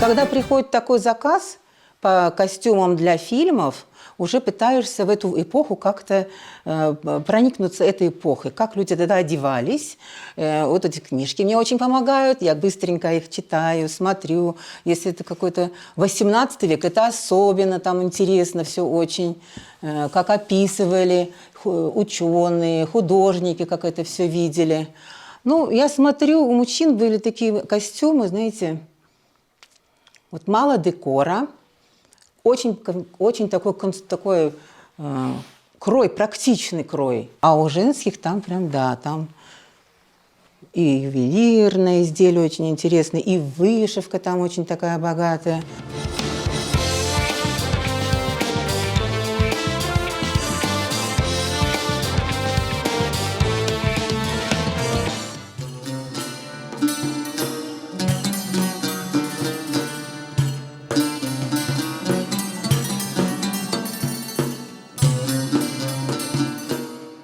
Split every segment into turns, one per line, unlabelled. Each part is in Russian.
Когда приходит такой заказ по костюмам для фильмов, уже пытаешься в эту эпоху как-то проникнуться этой эпохой. Как люди тогда одевались. Вот эти книжки мне очень помогают. Я быстренько их читаю, смотрю. Если это какой-то 18 век, это особенно там интересно все очень. Как описывали ученые, художники, как это все видели. Ну, я смотрю, у мужчин были такие костюмы, знаете, вот мало декора, очень такой крой, практичный крой. А у женских там прям, да, там и ювелирное изделие очень интересное, и вышивка там очень такая богатая.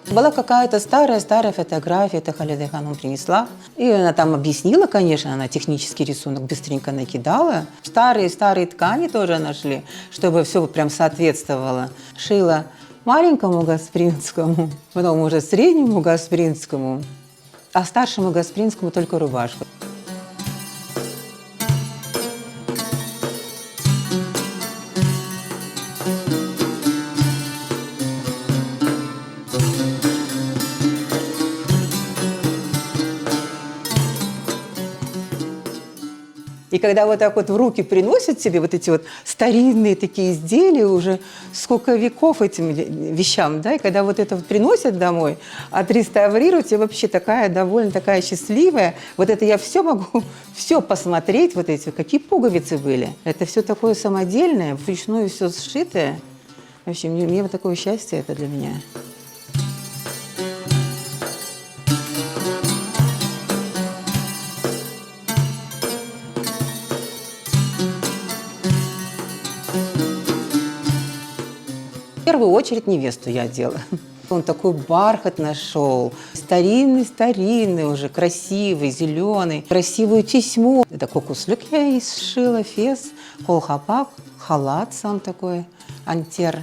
Была какая-то старая фотография, это Халида Ханум принесла. И она там объяснила, конечно, она технический рисунок быстренько накидала. Старые ткани тоже нашли, чтобы все прям соответствовало. Шила маленькому Гаспринскому, потом уже среднему Гаспринскому, а старшему Гаспринскому только рубашку. И когда вот так вот в руки приносят себе вот эти вот старинные такие изделия, уже сколько веков этим вещам, да, и когда вот это вот приносят домой, отреставрируют, я вообще такая довольно, такая счастливая. Вот это я все могу, все посмотреть, вот эти, какие пуговицы были. Это все такое самодельное, вручную все сшитое. Вообще, мне вот такое счастье это для меня. В первую очередь невесту я одела. Он такой бархат нашел, старинный уже, красивый, зеленый, красивую тесьму. Это кокуслюк я и сшила, фес, колхапак, халат сам такой, антер.